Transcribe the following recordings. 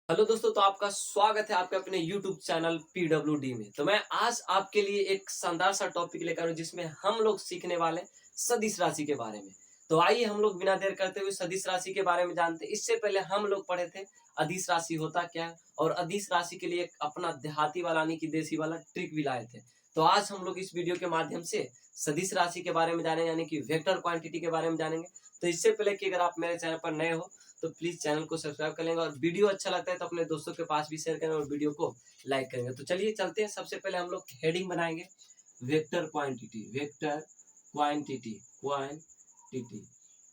Hello दोस्तों, तो आपका स्वागत है आपके अपने YouTube चैनल PWD में। तो मैं आज आपके लिए एक शानदार सा टॉपिक लेकर हूँ जिसमें हम लोग सीखने वाले हैं सदिश राशि के बारे में। तो आइए हम लोग बिना देर करते हुए सदिश राशि के बारे में जानते हैं। इससे पहले हम लोग पढ़े थे अदिश राशि होता क्या है, और अदिश राशि के लिए एक अपना देहाती वाला यानी कि देसी वाला ट्रिक भी लाए थे। तो आज हम लोग इस वीडियो के माध्यम से सदिश राशि के बारे में जानेंगे, यानी कि वेक्टर क्वांटिटी के बारे में जानेंगे। तो इससे पहले कि अगर आप मेरे चैनल पर नए हो तो प्लीज चैनल को सब्सक्राइब कर लेंगे, और वीडियो अच्छा लगता है तो अपने दोस्तों के पास भी शेयर करें और वीडियो को लाइक करेंगे। तो चलिए चलते हैं। सबसे पहले हम लोग हेडिंग बनाएंगे vector quantity. Vector quantity, quantity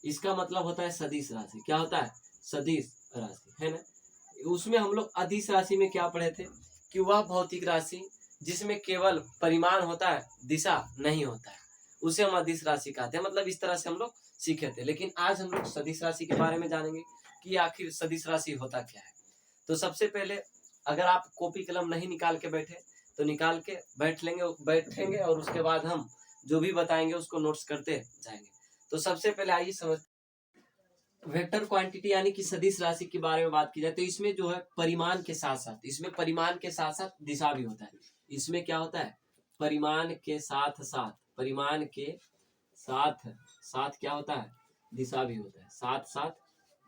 इसका मतलब होता है सदिश राशि। क्या होता है? सदिश राशि, है ना। उसमें हम लोग अदिश राशि में क्या पढ़े थे कि वह भौतिक राशि जिसमें केवल परिमाण होता है, दिशा नहीं होता है, उसे हम अदिश राशि कहते हैं। मतलब इस तरह से हम लोग सीखे थे। लेकिन आज हम लोग सदिश राशि के बारे में जानेंगे कि आखिर सदिश राशि होता क्या है। तो सबसे पहले अगर आप कॉपी कलम नहीं निकाल के बैठे तो निकाल के बैठेंगे और उसके बाद हम जो भी बताएंगे उसको नोट्स करते जाएंगे। तो सबसे पहले आइए समझ वेक्टर क्वांटिटी यानी कि सदिश राशि के बारे में बात की जाए तो इसमें जो है परिमाण के साथ साथ दिशा भी होता है। इसमें क्या होता है? परिमाण के साथ साथ क्या होता है? दिशा भी होता है। साथ साथ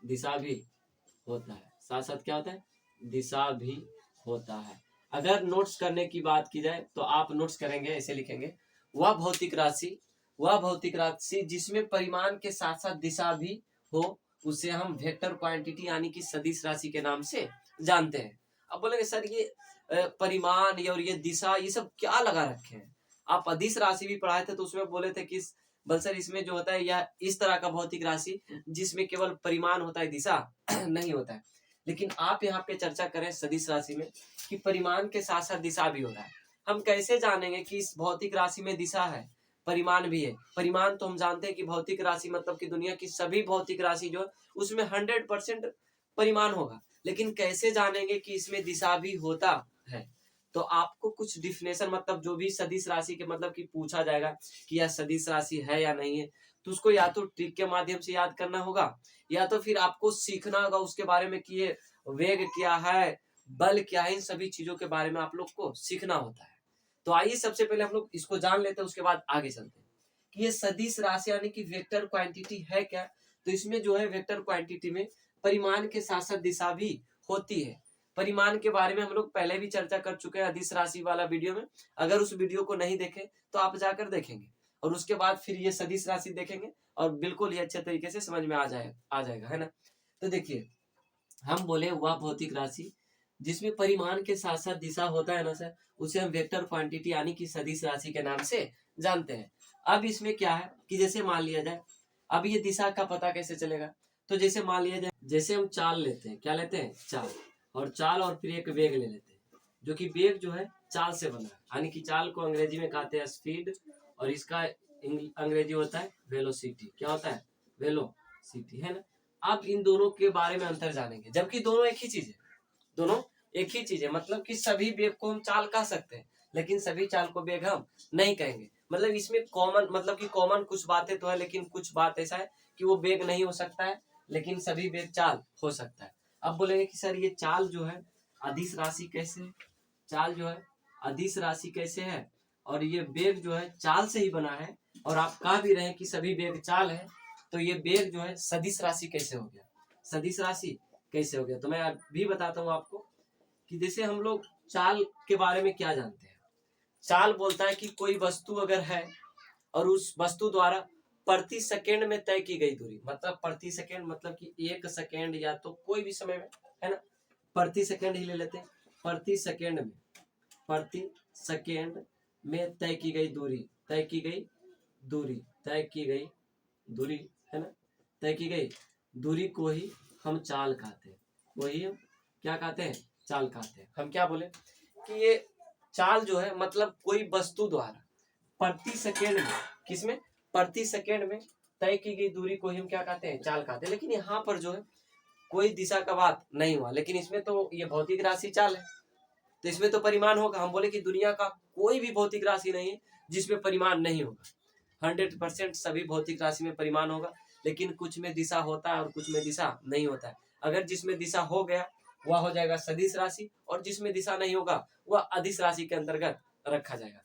दिशा भी होता है। साथ साथ क्या होता है? दिशा भी होता है। अगर नोट्स करने की बात की जाए तो आप नोट्स करेंगे, ऐसे लिखेंगे, वह भौतिक राशि जिसमें परिमाण के साथ साथ दिशा भी हो उसे हम वेक्टर क्वांटिटी यानी कि सदिश राशि के नाम से जानते हैं। अब बोलेंगे सर ये परिमाण और ये दिशा ये सब क्या लगा रखे हैं? आप अदिश राशि भी पढ़ाए थे तो उसमें बोले थे कि बल सर इसमें जो होता है यह इस तरह का भौतिक राशि जिसमें केवल परिमाण होता है, दिशा नहीं होता है। लेकिन आप यहाँ पे चर्चा करें सदिश राशि में कि परिमाण के साथ साथ दिशा भी हो रहा है। हम कैसे जानेंगे कि इस भौतिक राशि में दिशा है, परिमाण भी है? परिमाण तो हम जानते हैं कि भौतिक राशि मतलब कि दुनिया की सभी भौतिक राशि जो उसमें 100% परिमाण होगा। लेकिन कैसे जानेंगे कि इसमें दिशा भी होता है? तो आपको कुछ डिफिनेशन मतलब जो भी सदिश राशि के मतलब कि पूछा जाएगा कि यह सदिश राशि है या नहीं है, तो उसको या तो ट्रिक के माध्यम से याद करना होगा या तो फिर आपको सीखना होगा उसके बारे में कि ये वेग क्या है, बल क्या है, इन सभी चीजों के बारे में आप लोग को सीखना होता है। तो आइए सबसे पहले हम लोग इसको जान लेते हैं, उसके बाद आगे चलते हैं कि ये सदिश राशि यानी कि वेक्टर क्वांटिटी है क्या। तो इसमें जो है वेक्टर क्वांटिटी में परिमाण के साथ साथ दिशा भी होती है। परिमाण के बारे में हम लोग पहले भी चर्चा कर चुके हैं अदिश राशि वाला वीडियो में। अगर उस वीडियो को नहीं देखे तो आप जाकर देखेंगे और उसके बाद फिर ये सदिश राशि देखेंगे और बिल्कुल ही अच्छे तरीके से समझ में आ जाएगा, है ना। तो देखिए, हम बोले वह भौतिक राशि जिसमें परिमाण के साथ साथ दिशा होता है ना सर, उसे हम वेक्टर क्वांटिटी यानी कि सदिश राशि के नाम से जानते हैं। अब इसमें क्या है कि जैसे मान लिया जाए, अब ये दिशा का पता कैसे चलेगा? तो जैसे मान लिया जाए, जैसे हम चाल लेते हैं, क्या लेते हैं? चाल। और चाल और फिर एक वेग ले लेते हैं, जो कि वेग जो है चाल से बना है, यानी कि चाल को अंग्रेजी में कहते हैं स्पीड, और इसका अंग्रेजी होता है वेलोसिटी। क्या होता है? वेलोसिटी, है ना। अब इन दोनों के बारे में अंतर जानेंगे, जबकि दोनों एक ही चीज है। दोनों एक ही चीज है, मतलब कि सभी वेग को हम चाल कह सकते हैं लेकिन सभी चाल को वेग हम नहीं कहेंगे। मतलब इसमें कॉमन मतलब कि कॉमन कुछ बातें तो है, लेकिन कुछ बात ऐसा है कि वो वेग नहीं हो सकता है लेकिन सभी वेग चाल हो सकता है। अब बोलेंगे कि सर ये चाल जो है अदिश राशि कैसे है? चाल जो है अदिश राशि कैसे है और ये वेग जो है चाल से ही बना है, और आप कह भी रहे हैं कि सभी वेग चाल है, तो ये वेग जो है सदिश राशि कैसे हो गया? सदिश राशि कैसे हो गया? तो मैं अभी बताता हूँ आपको कि जैसे हम लोग चाल के बारे में क्या जानते हैं। चाल बोलता है कि कोई वस्तु अगर है और उस वस्तु द्वारा प्रति सेकेंड में तय की गई दूरी, मतलब प्रति सेकेंड मतलब कि एक सेकेंड या तो कोई भी समय में, है ना। प्रति सेकेंड ही ले लेते हैं। प्रति सेकेंड में तय की गई दूरी, है ना। तय की गई दूरी को ही हम चाल कहते हैं। वही हम क्या कहते हैं? चाल कहते हैं। हम क्या बोले कि ये चाल जो है मतलब कोई वस्तु द्वारा प्रति सेकेंड में, किसमें? प्रति सेकेंड में तय की गई दूरी को ही हम क्या कहते हैं? चाल कहते हैं। लेकिन यहाँ पर जो है कोई दिशा का बात नहीं हुआ, लेकिन इसमें तो ये भौतिक राशि चाल है तो इसमें तो परिमाण होगा। हम बोले कि दुनिया का कोई भी भौतिक राशि नहीं है जिसमें परिमाण नहीं होगा। 100% सभी भौतिक राशि में परिमाण होगा, लेकिन कुछ में दिशा होता है और कुछ में दिशा नहीं होता है। अगर जिसमें दिशा हो गया वह हो जाएगा सदिश राशि, और जिसमें दिशा नहीं होगा वह अदिश राशि के अंतर्गत रखा जाएगा।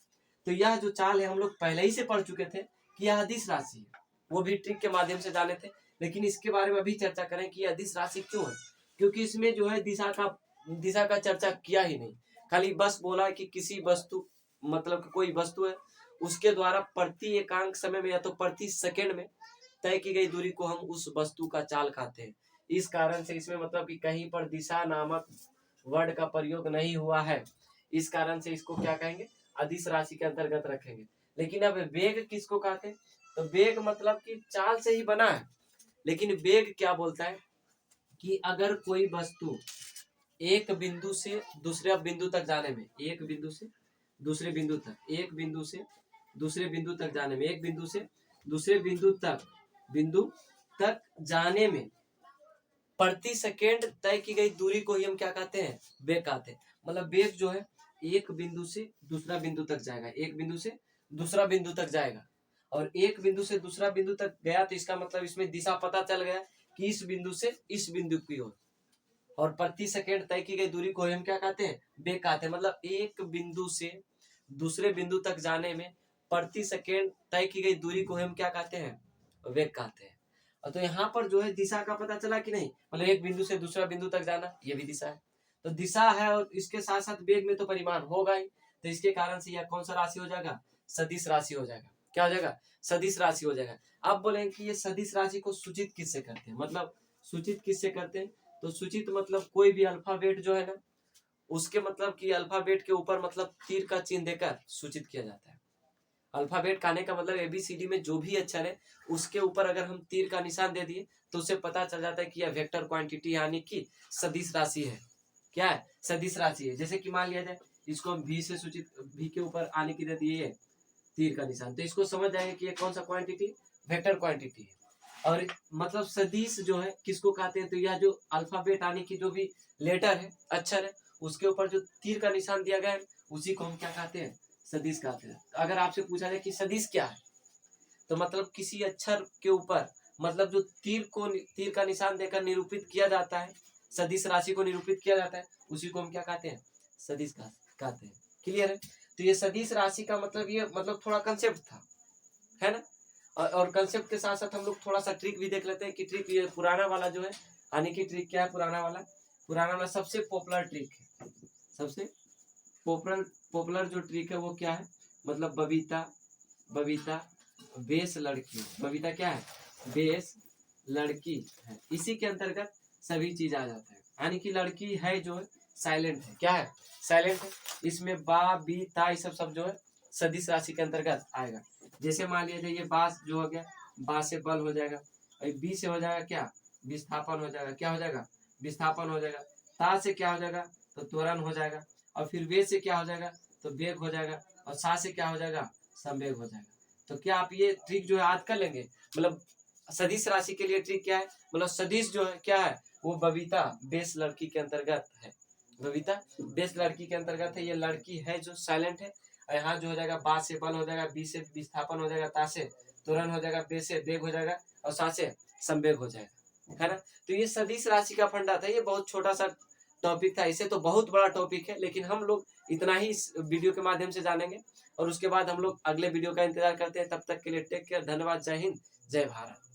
तो यह जो चाल है हम लोग पहले ही से पढ़ चुके थे कि यह अदिश राशि है, वो भी ट्रिक के माध्यम से जाने थे, लेकिन इसके बारे में अभी चर्चा करें कि अदिश राशि क्यों है। क्योंकि इसमें जो है दिशा का चर्चा किया ही नहीं, खाली बस बोला कि किसी वस्तु, मतलब कि कोई वस्तु है, उसके द्वारा प्रति एकांक समय में या तो प्रति सेकंड में तय की गई दूरी को हम उस वस्तु का चाल कहते हैं। इस कारण से इसमें मतलब कि कहीं पर दिशा नामक वर्ड का प्रयोग नहीं हुआ है, इस कारण से इसको क्या कहेंगे, अदिश राशि के अंतर्गत रखेंगे। लेकिन अब वेग किसको कहते हैं, तो वेग मतलब कि चाल से ही बना है, लेकिन वेग क्या बोलता है कि अगर कोई वस्तु एक बिंदु से दूसरे बिंदु तक जाने में, एक बिंदु से दूसरे बिंदु तक, एक बिंदु से दूसरे बिंदु तक जाने में, एक बिंदु से दूसरे बिंदु तक जाने में प्रति सेकेंड तय की गई दूरी को ही हम क्या कहते हैं, वेग कहते हैं। मतलब वेग जो है एक बिंदु से दूसरा बिंदु तक जाएगा, एक बिंदु से दूसरा बिंदु तक जाएगा, और एक बिंदु से दूसरा बिंदु तक गया तो इसका मतलब इसमें दिशा पता चल गया कि इस बिंदु से इस बिंदु की ओर, और प्रति सेकेंड तय की गई दूरी को हम क्या कहते हैं, वेग कहते हैं। मतलब एक बिंदु से दूसरे बिंदु तक जाने में प्रति सेकेंड तय की गई दूरी को हम क्या कहते हैं, वेग कहते हैं। और तो यहाँ पर जो है दिशा का पता चला कि नहीं, मतलब एक बिंदु से दूसरा बिंदु तक जाना, ये भी दिशा है। तो दिशा है और इसके साथ साथ वेग में तो परिमाण होगा ही, तो इसके कारण से यह कौन सा राशि हो जाएगा, सदिश राशि हो जाएगा। क्या हो जाएगा, सदिश राशि हो जाएगा। अब बोलेंगे कि ये सदिश राशि को सूचित किससे करते हैं, मतलब सूचित किससे करते हैं, तो सूचित मतलब कोई भी अल्फाबेट जो है ना, उसके मतलब कि अल्फाबेट के ऊपर मतलब तीर का चिन्ह देकर सूचित किया जाता है। अल्फाबेट कहने का मतलब एबीसीडी में जो भी अक्षर है उसके ऊपर अगर हम तीर का निशान दे दिए तो उसे पता चल जाता है कि यह वेक्टर क्वांटिटी यानी कि सदिश राशि है। क्या है, सदिश राशि है। जैसे कि मान लिया जाए इसको भी से सूचित, भी के ऊपर आने की दे दिए तीर का निशान, तो इसको समझ जाएंगे कि ये कौन सा क्वांटिटी, वेक्टर क्वांटिटी है। और मतलब सदिश जो है किसको कहते हैं, तो यह जो अल्फाबेट आने की जो भी लेटर है, अक्षर है, उसके ऊपर जो तीर का निशान दिया गया है उसी को हम क्या कहते हैं, सदिश कहते हैं। अगर आपसे पूछा जाए कि सदिश क्या है, तो मतलब किसी अक्षर के ऊपर मतलब जो तीर का निशान देकर निरूपित किया जाता है, सदिश राशि को निरूपित किया जाता है, उसी को हम क्या कहते हैं, सदिश कहते हैं। क्लियर है। तो ये सदिश राशि का मतलब ये मतलब थोड़ा कंसेप्ट था, है ना। और कंसेप्ट के साथ साथ हम लोग थोड़ा सा ट्रिक भी देख लेते हैं कि ट्रिक ये पुराना वाला जो है, यानी कि ट्रिक क्या है, पुराना वाला सबसे पॉपुलर ट्रिक है। सबसे पॉपुलर जो ट्रिक है वो क्या है, मतलब बबीता बेस लड़की, बबीता क्या है, बेस लड़की है, इसी के अंतर्गत सभी चीज आ जाता है। यानी कि लड़की है जो है साइलेंट है, क्या है, साइलेंट है। इसमें बा बी ता ये सब जो है सदिश राशि के अंतर्गत आएगा। जैसे मान लिया जाए ये बास जो हो गया, बा से बल हो जाएगा, और बी से हो जाएगा क्या, विस्थापन हो जाएगा, क्या हो जाएगा, विस्थापन हो जाएगा। ता से क्या हो जाएगा, तो त्वरण हो जाएगा, और फिर वे से क्या हो जाएगा, तो वेग हो जाएगा, और सा से क्या हो जाएगा, संवेग हो जाएगा। तो क्या आप ये ट्रिक जो है याद कर लेंगे। मतलब सदिश राशि के लिए ट्रिक क्या है, मतलब सदिश जो है क्या है, वो बबीता बेस लड़की के अंतर्गत है। बबीता बेस लड़की के अंतर्गत है, ये लड़की है जो साइलेंट है। और यहाँ जो हो जाएगा बा से बल हो जाएगा, बी से विस्थापन हो जाएगा, ता से त्वरण हो जाएगा, बे से वेग हो जाएगा, और सा से संवेग हो जाएगा, है ना। तो ये सदिश राशि का फंडा था। ये बहुत छोटा सा टॉपिक था, इसे तो बहुत बड़ा टॉपिक है, लेकिन हम लोग इतना ही इस वीडियो के माध्यम से जानेंगे, और उसके बाद हम लोग अगले वीडियो का इंतजार करते हैं। तब तक के लिए टेक केयर, धन्यवाद, जय हिंद, जय भारत।